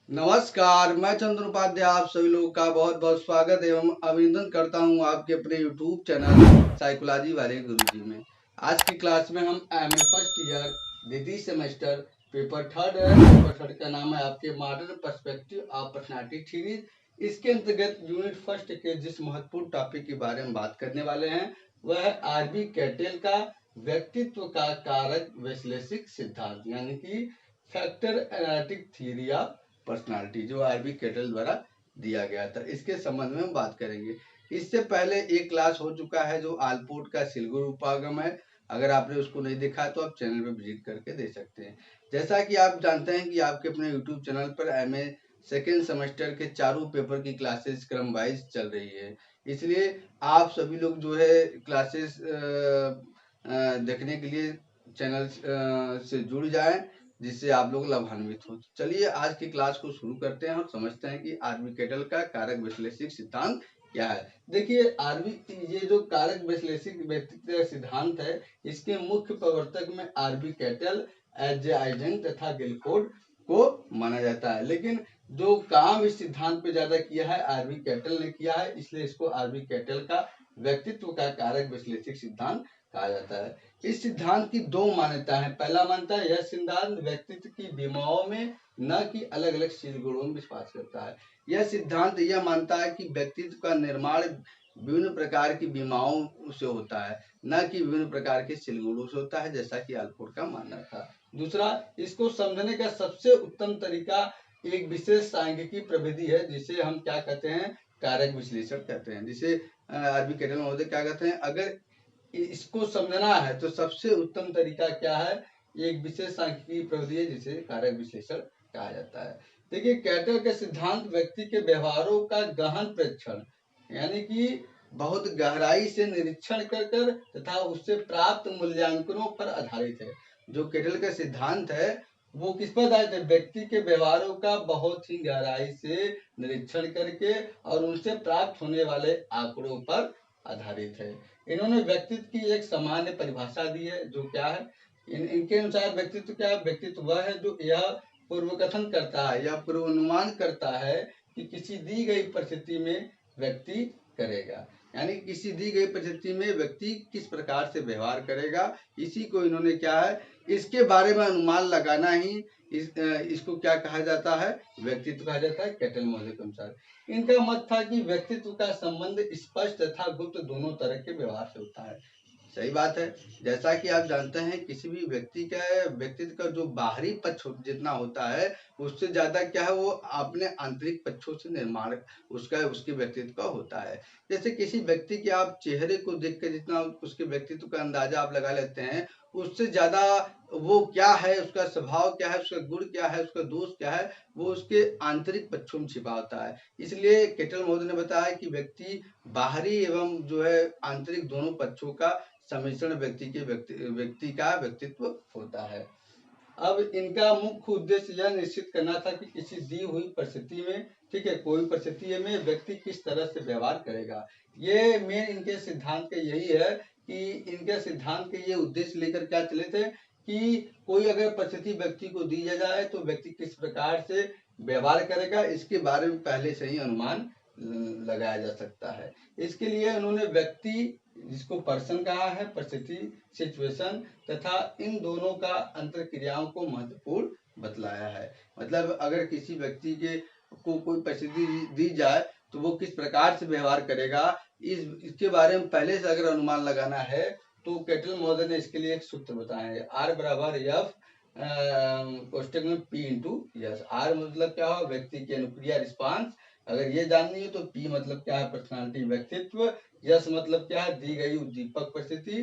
नमस्कार, मैं चंद्र उपाध्याय आप सभी लोगों का बहुत बहुत स्वागत एवं अभिनंदन करता हूं आपके अपने YouTube चैनल साइकोलॉजी वाले गुरुजी में। आज की क्लास में हम एमए फर्स्ट ईयर द्वितीय सेमेस्टर पेपर थर्ड का नाम है आपके modern perspective of personality theory. इसके अंतर्गत यूनिट फर्स्ट के जिस महत्वपूर्ण टॉपिक के बारे में बात करने वाले हैं वह है आरबी कैटेल का व्यक्तित्व का कारक विश्लेषिक सिद्धांत, यानी कि factor analytic theory of personality, जो आरबी कैटल द्वारा दिया गया था। इसके संबंध में हम बात करेंगे। इससे पहले एक क्लास हो चुका है जो आलपोर्ट का सिलगुर उपागम है। अगर आपने उसको नहीं देखा है तो आप चैनल पे विजिट करके देख सकते हैं। जैसा कि आप जानते हैं कि आपके अपने यूट्यूब चैनल पर एमए सेकेंड सेमेस्टर के चारों पेपर की क्लासेस क्रम वाइज चल रही है, इसलिए आप सभी लोग जो है क्लासेस देखने के लिए चैनल से जुड़ जाएं, जिससे आप लोग लाभान्वित हो। चलिए आज की क्लास को शुरू करते हैं और समझते हैं कि आरबी कैटल का कारक विश्लेषिक सिद्धांत क्या है। देखिए, ये जो कारक विश्लेषिक व्यक्तित्व सिद्धांत है, इसके मुख्य प्रवर्तक में आरबी कैटल, एजाइजेंग तथा गिलफोर्ड को माना जाता है। लेकिन जो काम इस सिद्धांत पे ज्यादा किया है आरबी कैटल ने किया है, इसलिए इसको आरबी कैटल का व्यक्तित्व का कारक विश्लेषिक सिद्धांत कहा जाता है। इस सिद्धांत की दो मान्यता है। पहला मानता है यह सिद्धांत व्यक्तित्व की बीमाओं में न कि अलग अलग शील गुणों में विश्वास करता है। यह सिद्धांत यह मानता है कि व्यक्तित्व का निर्माण विभिन्न प्रकार की बीमाओं से होता है, न कि विभिन्न प्रकार के शील गुणों से होता है, जैसा कि आलपोर्ट का मानना था। दूसरा, इसको समझने का सबसे उत्तम तरीका एक विशेष सांख्यिकी प्रविधि है, जिसे हम क्या कहते हैं, कारक विश्लेषण कहते हैं। जिसे आरबी कैटल महोदय क्या कहते हैं, अगर इसको समझना है तो सबसे उत्तम तरीका क्या है, एक विशेष सांख्यिकीय प्रविधि है जिसे कारक विश्लेषण कहा जाता है। देखिए, कैटल के सिद्धांत व्यक्ति के व्यवहारों का गहन प्रेक्षण, यानी कि बहुत गहराई से निरीक्षण कर तथा उससे प्राप्त मूल्यांकनों पर आधारित है। जो कैटल का सिद्धांत है वो किस पर आधारित है, व्यक्ति के व्यवहारों का बहुत ही गहराई से निरीक्षण करके और उनसे प्राप्त होने वाले आंकड़ों पर आधारित है। इन्होंने व्यक्तित्व की एक सामान्य परिभाषा दी है, जो क्या है, इनके अनुसार व्यक्तित्व क्या है, व्यक्तित्व वह है जो यह पूर्वकथन करता है या पूर्वानुमान करता है कि किसी दी गई परिस्थिति में व्यक्ति करेगा, यानी किसी दी गई परिस्थिति में व्यक्ति किस प्रकार से व्यवहार करेगा। इसी को इन्होंने क्या है, इसके बारे में अनुमान लगाना ही इसको क्या कहा जाता है, व्यक्तित्व कहा जाता है। कैटल महोदय के अनुसार इनका मत था कि व्यक्तित्व का संबंध स्पष्ट तथा गुप्त दोनों तरह के व्यवहार से होता है। सही बात है। जैसा कि आप जानते हैं किसी भी व्यक्तित्व का जो बाहरी पक्ष जितना होता है, उससे ज्यादा क्या है, वो अपने आंतरिक पक्षों से निर्माण उसके व्यक्तित्व का होता है। जैसे किसी व्यक्ति के आप चेहरे को देख कर जितना उसके व्यक्तित्व का अंदाजा आप लगा लेते हैं, उससे ज्यादा वो क्या है, उसका स्वभाव क्या है, उसका गुण क्या है, उसका दोष क्या है, वो उसके आंतरिक पक्षों में छिपा होता है। इसलिए कैटल महोदय ने बताया कि व्यक्ति बाहरी एवं जो है आंतरिक दोनों पक्षों का सम्मिश्रण व्यक्ति का व्यक्तित्व होता है। अब इनका मुख्य उद्देश्य यह निश्चित करना था कि किसी दी हुई परिस्थिति में, ठीक है, कोई परिस्थिति में व्यक्ति किस तरह से व्यवहार करेगा। ये मेन इनके सिद्धांत के यही है कि इनके सिद्धांत के ये उद्देश्य लेकर क्या चले थे कि कोई अगर परिस्थिति व्यक्ति को दी जाए तो व्यक्ति किस प्रकार से व्यवहार करेगा, इसके बारे में पहले से ही अनुमान लगाया जा सकता है। इसके लिए उन्होंने व्यक्ति, जिसको पर्सन कहा है, परिस्थिति सिचुएशन तथा इन दोनों का अंतर क्रियाओं को महत्वपूर्ण बतलाया है। मतलब अगर किसी व्यक्ति को कोई परिस्थिति दी जाए तो वो किस प्रकार से व्यवहार करेगा, इसके बारे में पहले से अगर अनुमान लगाना है तो कैटल महोदय ने इसके लिए एक सूत्र बताया है, R बराबर एफ कोष्टक में P इंटू यस। R मतलब क्या हो, व्यक्ति की अनुक्रिया रिस्पांस, अगर ये जाननी है तो P मतलब क्या है, पर्सनालिटी व्यक्तित्व, यस मतलब क्या है, दी गई उद्दीपक परिस्थिति,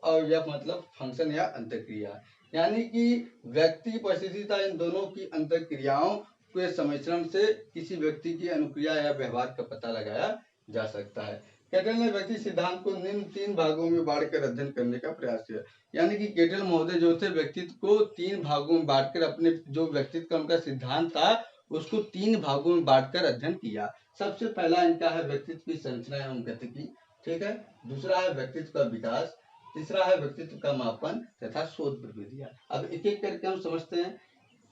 और यह मतलब फंक्शन या अंतःक्रिया, यानी कि व्यक्ति परिस्थिति तथा इन दोनों की अंतःक्रियाओं के सम्मिश्रण से किसी व्यक्ति की अनुक्रिया या व्यवहार का पता लगाया जा सकता है। कैटल ने व्यक्ति सिद्धांत को निम्न 3 भागों में बांटकर अध्ययन करने का प्रयास किया, यानी कि कैटल महोदय जो थे व्यक्तित्व को 3 भागों में बांटकर अपने जो व्यक्तित्व का उनका सिद्धांत था उसको 3 भागों में बांटकर अध्ययन किया। सबसे पहला इनका है व्यक्तित्व की संरचना एवं गतिकी, ठीक है। दूसरा है व्यक्तित्व का विकास, तीसरा है व्यक्तित्व का मापन तथा शोध प्रविधियां। अब एक एक करके हम समझते हैं।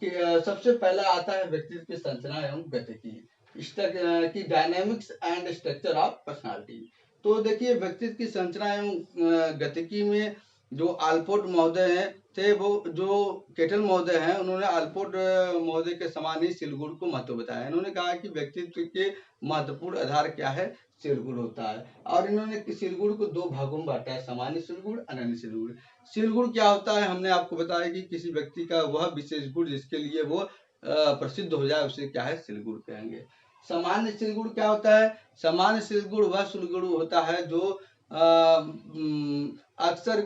कि सबसे पहला आता है व्यक्तित्व की संरचना एवं गतिकी की dynamics and structure of personality. तो देखिए व्यक्तित्व की संरचना एवं गतिकी में जो आल्पोर्ट महोदय हैं थे, वो जो केटल महोदय हैं, उन्होंने आल्पोर्ट महोदय के समान ही सिलगुड़ को महत्व बताया। इन्होंने कहा कि व्यक्तित्व के महत्वपूर्ण आधार क्या है, सिलगुड़ होता है। और इन्होंने सिलगुड़ को दो भागों में बांटा है, सामान्य सिलगुड़, अनन्य सिलगुड़। सिलगुड़ क्या होता है, हमने आपको बताया कि किसी व्यक्ति का वह विशेष गुण जिसके लिए वो प्रसिद्ध हो जाए उसे क्या है, सिलगुड़ कहेंगे। सामान्य सिलगुड़ क्या होता है, सामान्य सिलगुड़ वह सिलगुड़ होता है जो अक्सर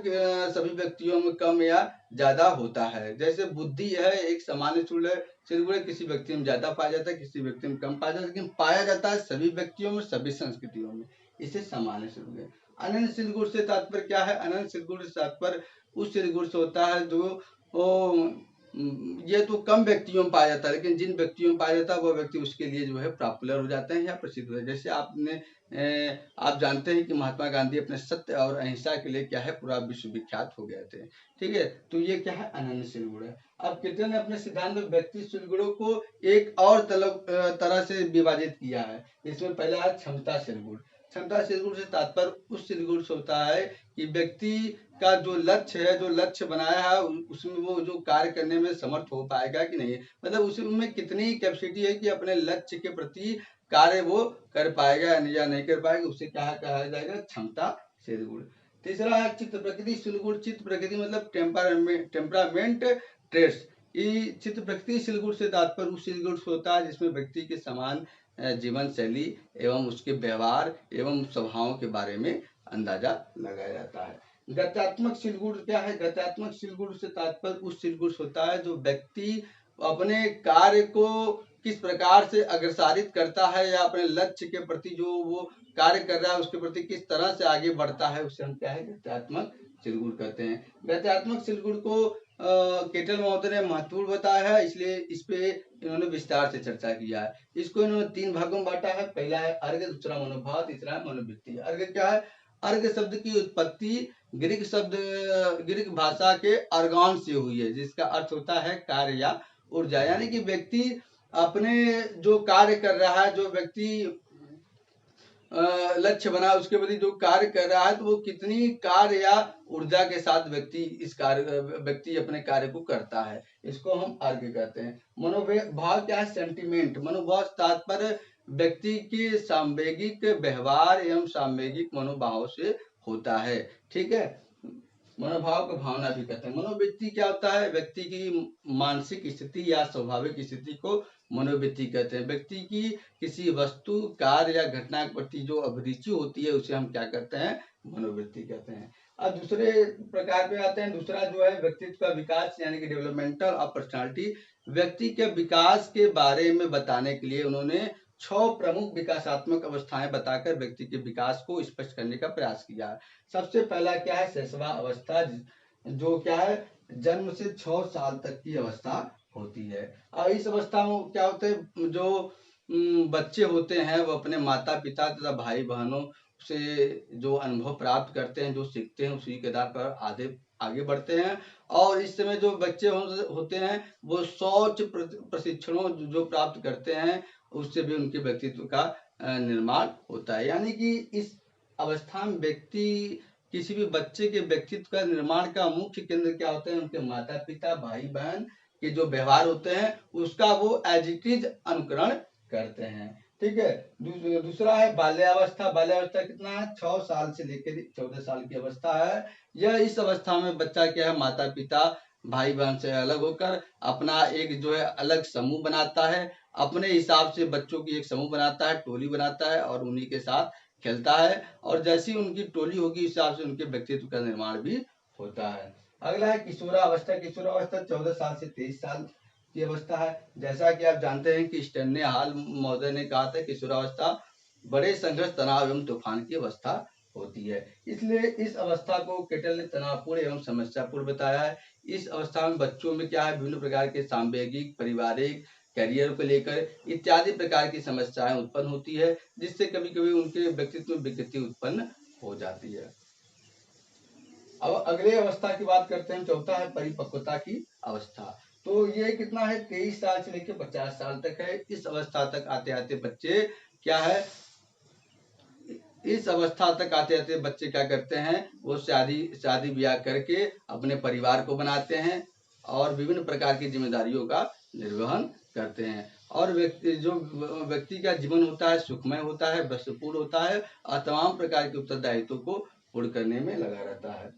सभी व्यक्तियों में कम या ज्यादा होता है। जैसे बुद्धि है एक सामान्य सिलगुड़ है, किसी व्यक्ति में ज्यादा पाया जाता है, किसी व्यक्ति में कम पाया जाता है, लेकिन पाया जाता है सभी व्यक्तियों में, सभी संस्कृतियों में। इसे सामान्य सिलगुड़ है। अनन्य सिलगुड़ से तात्पर्य क्या है, अनन्य सिलगुड़ से तात्पर्य उस सिलगुड़ से होता है जो ये तो कम व्यक्तियों में पाया जाता है, लेकिन जिन व्यक्तियों में पाया जाता है वह व्यक्ति उसके लिए जो है पॉपुलर हो जाते हैं या प्रसिद्ध हो जाते हैं। जैसे आप जानते हैं कि महात्मा गांधी अपने सत्य और अहिंसा के लिए क्या है, पूरा विश्व विख्यात हो गए थे। ठीक है, तो ये क्या है, अनन्य सिलगुड़ है। अब केटल ने अपने सिद्धांत में व्यक्ति सिलगुड़ों को एक और तरह से विभाजित किया है। इसमें पहला है क्षमता सिलगुड़। क्षमता सिलगुड़ से तात्पर्य उस सिलगुड़ से होता है कि व्यक्ति का जो लक्ष्य है, जो लक्ष्य बनाया है, उसमें वो जो कार्य करने में समर्थ हो पाएगा कि नहीं, मतलब उसमें कितनी कैपेसिटी है कि अपने लक्ष्य के प्रति कार्य वो कर पाएगा या नहीं कर पाएगा, उसे क्या कहा जाएगा, क्षमता सिलगुड़। तीसरा है चित्त प्रकृति सिलगुड़। चित्त प्रकृति मतलब टेम्परामेंट ट्रेड्स। चित्त प्रकृति सिलगुड़ से तात्पर्य उस सिलगुड़ से होता है जिसमें व्यक्ति के समान जीवन शैली एवं उसके व्यवहार एवं स्वभावों के बारे में अंदाजा लगाया जाता है। गत्यात्मक सिलगुड़ क्या है, गत्यात्मक सिलगुड़ से तात्पर्य उस सिलगुड़ से होता है जो व्यक्ति अपने कार्य को किस प्रकार से अग्रसारित करता है या अपने लक्ष्य के प्रति जो वो कार्य कर रहा है उसके प्रति किस तरह से आगे बढ़ता है, उसे हम क्या है, गत्यात्मक सिलगुड़ कहते हैं। गत्यात्मक सिलगुड़ को केटल महोदय ने महत्वपूर्ण बताया है, इसलिए इस पे इन्होंने विस्तार से चर्चा किया है। इसको इन्होंने तीन भागों में बांटा है, पहला है अर्घ, दूसरा मनोभाव, तीसरा है मनोवृत्ति। अर्घ क्या है, अर्घ शब्द की उत्पत्ति ग्रीक भाषा के अर्गॉन से हुई है, जिसका अर्थ होता है कार्य या ऊर्जा। यानी कि व्यक्ति अपने जो कार्य कर रहा है, जो व्यक्ति लक्ष्य बना उसके प्रति जो कार्य कर रहा है, तो वो कितनी कार्य या ऊर्जा के साथ व्यक्ति अपने कार्य को करता है, इसको हम अर्घ कहते हैं। मनोभाव क्या है, सेंटिमेंट। मनोभाव तात्पर्य व्यक्ति के सांवेगिक व्यवहार एवं सांवेगिक मनोभाव से होता है। ठीक है, मनोभाव को भावना भी कहते हैं। मनोवृत्ति क्या होता है, व्यक्ति की मानसिक स्थिति या स्वाभाविक स्थिति को मनोवृत्ति कहते हैं। व्यक्ति की किसी वस्तु, कार्य या घटना के प्रति जो अभिरुचि होती है उसे हम क्या कहते हैं, मनोवृत्ति कहते हैं। अब दूसरे प्रकार पे आते हैं। दूसरा जो है व्यक्तित्व का विकास यानी कि डेवलपमेंटल ऑफ पर्सनालिटी। व्यक्ति के विकास के बारे में बताने के लिए उन्होंने 6 प्रमुख विकासात्मक अवस्थाएं बताकर व्यक्ति के विकास को स्पष्ट करने का प्रयास किया है। सबसे पहला क्या है, शैशवा अवस्था, जो क्या है, जन्म से 6 साल तक की अवस्था होती है। और इस अवस्था में क्या होते हैं, जो बच्चे होते हैं वो अपने माता पिता तथा भाई बहनों से जो अनुभव प्राप्त करते हैं, जो सीखते हैं, उसी के आधार पर आगे बढ़ते हैं। और इस समय जो बच्चे होते हैं वो शौच प्रशिक्षणों जो प्राप्त करते हैं, उससे भी उनके व्यक्तित्व का निर्माण होता है। यानी कि इस अवस्था में किसी भी बच्चे के व्यक्तित्व का निर्माण का मुख्य केंद्र क्या होता है, उनके माता पिता, भाई बहन के जो व्यवहार होते हैं उसका वो एज इट इज अनुकरण करते हैं। ठीक है, दूसरा है बाल्यावस्था। बाल्यावस्था कितना है, 6 साल से लेकर 14 साल की अवस्था है। यह इस अवस्था में बच्चा क्या है, माता पिता, भाई बहन से अलग होकर अपना एक जो है अलग समूह बनाता है, अपने हिसाब से बच्चों की एक समूह बनाता है, टोली बनाता है और उन्हीं के साथ खेलता है। और जैसी उनकी टोली होगी उस हिसाब से उनके व्यक्तित्व का निर्माण भी होता है। अगला है किशोरावस्था। किशोरावस्था 14 साल से 23 साल की अवस्था है। जैसा कि आप जानते हैं कि स्टैनली हॉल महोदय ने कहा था, किशोरावस्था बड़े संघर्ष, तनाव एवं तूफान की अवस्था होती है। इसलिए इस अवस्था को केटल ने तनावपूर्ण एवं समस्यापूर्ण बताया है। इस अवस्था में बच्चों में क्या है, विभिन्न प्रकार के सांवेगिक, पारिवारिक, करियर को लेकर इत्यादि प्रकार की समस्याएं उत्पन्न होती है, जिससे कभी कभी उनके व्यक्तित्व में विकृति उत्पन्न हो जाती है। अब अगले अवस्था की बात करते हैं। चौथा है परिपक्वता की अवस्था। तो ये कितना है, 23 साल से लेकर 50 साल तक है। इस अवस्था तक आते आते बच्चे क्या है, इस अवस्था तक आते आते बच्चे क्या करते हैं, वो शादी ब्याह करके अपने परिवार को बनाते हैं और विभिन्न प्रकार की जिम्मेदारियों का निर्वहन करते हैं। और व्यक्ति का जीवन होता है सुखमय होता है, वस्तुपूर्ण होता है और तमाम प्रकार के उत्तरदायित्वों को पूर्ण करने में लगा रहता है।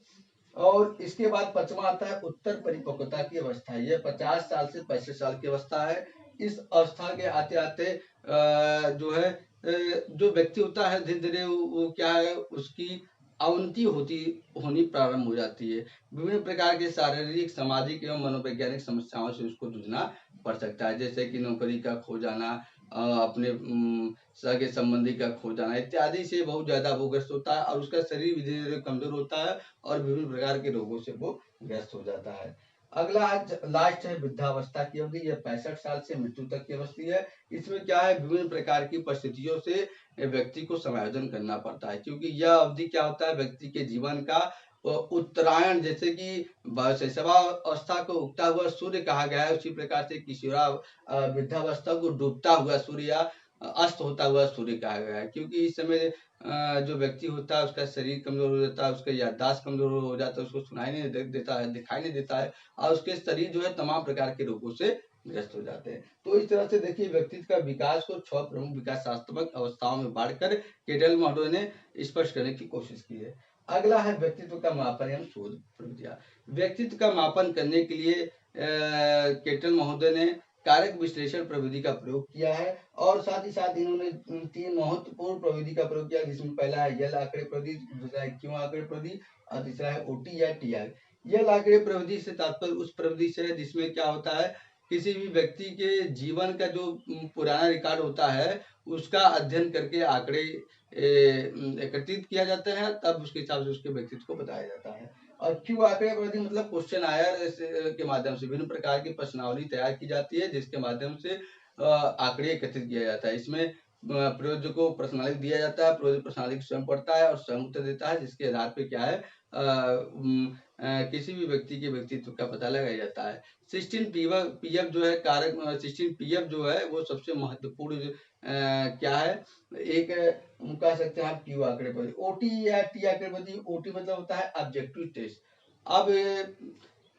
और इसके बाद पांचवा आता है उत्तर परिपक्वता की अवस्था। यह 50 साल से 65 साल की अवस्था है। इस अवस्था के आते आते जो है जो व्यक्ति होता है धीरे धीरे वो क्या है, उसकी अवनति होनी प्रारंभ हो जाती है। विभिन्न प्रकार के शारीरिक, सामाजिक एवं मनोवैज्ञानिक समस्याओं से उसको जूझना पड़ सकता है, जैसे कि नौकरी का खो जाना, अपने सगे संबंधी का खो जाना इत्यादि से बहुत ज्यादा वो ग्रस्त होता है और उसका शरीर भी धीरे धीरे कमजोर होता है और विभिन्न प्रकार के रोगों से वो ग्रस्त हो जाता है। अगला लास्ट है वृद्धावस्था की अवधि। यह 65 साल से मृत्यु तक की अवस्था है। इसमें क्या है, विभिन्न प्रकार की परिस्थितियों से व्यक्ति को समायोजन करना पड़ता है, क्योंकि यह अवधि क्या होता है, व्यक्ति के जीवन का उत्तरायण, जैसे कि शैशवावस्था को उगता हुआ सूर्य कहा गया है, उसी प्रकार से किशोरा वृद्धावस्था को डूबता हुआ सूर्य या अस्त होता हुआ सूर्य कहा गया है। क्योंकि इस समय जो व्यक्ति होता है उसका शरीर कमजोर हो जाता है, उसका याददाश्त कमजोर हो जाता है, उसको सुनाई नहीं देता है, दिखाई नहीं देता है और उसके शरीर जो है तमाम प्रकार के रोगों से ग्रस्त हो जाते हैं। तो इस तरह से देखिए व्यक्तित्व का विकास को 6 प्रमुख विकासात्मक अवस्थाओं में बांटकर केटल मॉडल ने स्पष्ट करने की कोशिश की है। अगला है व्यक्तित्व का मापन एवं शोध प्रक्रिया। व्यक्तित्व का मापन करने के लिए केटल महोदय ने कारक विश्लेषण प्रविधि का प्रयोग किया है और साथ ही साथ इन्होंने 3 महत्वपूर्ण प्रविधि का प्रयोग किया, जिसमें पहला है यल आंकड़े प्रविधि, दूसरा है क्यू आंकड़े प्रविधि और तीसरा है ओटी या टीआर। यल आंकड़े प्रविधि से तात्पर्य उस प्रविधि से है जिसमें क्या होता है, किसी भी व्यक्ति के जीवन का जो पुराना रिकॉर्ड होता है उसका अध्ययन करके आंकड़े एकत्रित किया जाता है, तब उसके हिसाब से उसके व्यक्तित्व को बताया जाता है। और क्यू आंकड़े प्रविधि मतलब क्वेश्चन आयर के माध्यम से विभिन्न प्रकार की प्रश्नावली तैयार की जाती है, जिसके माध्यम से आंकड़े एकत्रित किया जाता है। इसमें प्रयोजक को प्रश्नावली दिया जाता है, प्रयोजक प्रश्नावली स्वयं पढ़ता है और स्वयं उत्तर देता है, जिसके आधार पे क्या है किसी भी व्यक्ति के व्यक्तित्व का पता लगाया जाता है। 16 पीएफ जो है कारक 16 पीएफ जो है वो सबसे महत्वपूर्ण क्या है, एक कह सकते हैं आप क्यू आंकड़े पर। ओटी या टी आंकड़े पर, ओटी मतलब होता है ऑब्जेक्टिव टेस्ट। अब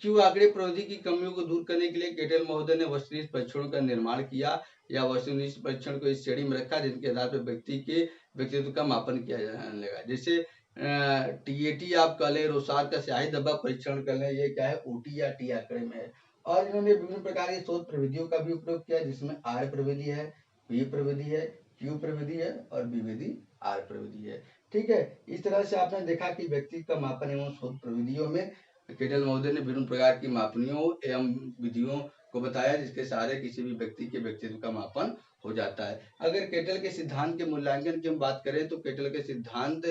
क्यू आंकड़े प्रविधि की कमियों को दूर करने के लिए केटल महोदय ने वस्तुनिष्ठ परीक्षणों का निर्माण किया या वस्तुनिष्ठ परीक्षण को इस श्रेणी में रखा जिनके आधार पर व्यक्ति के व्यक्तित्व का मापन किया जाने लगा। जैसे टीएटी आप कह लें, रोसार का स्याही धब्बा परीक्षण कर लें, ये क्या है ओटी या टी आंकड़े में है। और इन्होंने विभिन्न प्रकार की शोध प्रविधियों का भी उपयोग किया, जिसमें आर प्रविधि है, पी प्रविधि है, क्यू प्रविधि है और बी विधि आर प्रविधि है। ठीक है, इस तरह से आपने देखा कि व्यक्ति का मापन एवं शोध प्रविधियों में केटल महोदय ने विभिन्न प्रकार की मापनियों एवं विधियों को बताया, जिसके सहारे किसी भी व्यक्ति के व्यक्तित्व का मापन हो जाता है। अगर केटल के सिद्धांत के मूल्यांकन की हम बात करें तो केटल के सिद्धांत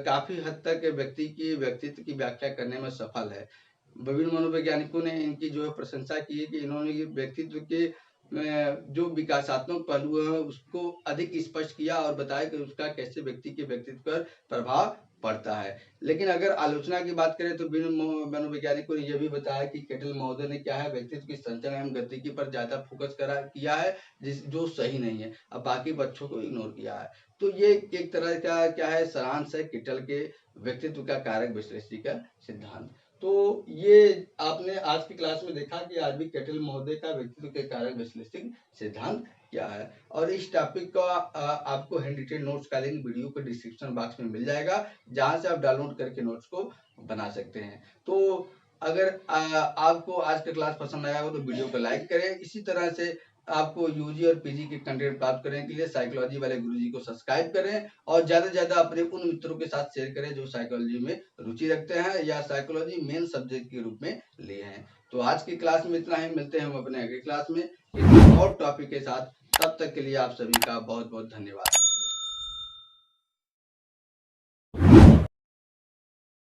काफी हद तक व्यक्ति की व्यक्तित्व की व्याख्या करने में सफल है। विभिन्न मनोवैज्ञानिकों ने इनकी जो है प्रशंसा की है कि इन्होंने व्यक्तित्व के जो विकासात्मक पहलू है उसको अधिक स्पष्ट किया और बताया कि उसका कैसे व्यक्ति के व्यक्तित्व पर प्रभाव पड़ता है। लेकिन अगर आलोचना की बात करें तो विभिन्न मनोवैज्ञानिकों ने यह भी बताया कि केटल महोदय ने क्या है व्यक्तित्व की संरचना एवं गतिकी पर ज्यादा फोकस किया है, जो सही नहीं है, अब बाकी बच्चों को इग्नोर किया है। तो ये एक तरह का क्या है सारांश है केटल के व्यक्तित्व का कारक विश्लेषण का सिद्धांत। तो ये आपने आज की क्लास में देखा कि आरबी केटल महोदय का व्यक्तित्व के कारक विश्लेषण सिद्धांत क्या है। और इस टॉपिक का आपको हैंड रिटेन नोट्स का लिंक वीडियो के डिस्क्रिप्शन बॉक्स में मिल जाएगा, जहां से आप डाउनलोड करके नोट्स को बना सकते हैं। तो अगर आपको आज का क्लास पसंद आया हो तो वीडियो को लाइक करें। इसी तरह से आपको यूजी और पीजी के कंटेंट प्राप्त करने के लिए साइकोलॉजी वाले गुरुजी को सब्सक्राइब करें और ज्यादा से ज्यादा अपने उन मित्रों के साथ शेयर करें जो साइकोलॉजी में रुचि रखते हैं या साइकोलॉजी मेन सब्जेक्ट के रूप में लिए हैं। तो आज की क्लास में इतना ही, मिलते हैं हम अपने अगली क्लास में किसी और टॉपिक के साथ। तब तक के लिए आप सभी का बहुत बहुत धन्यवाद।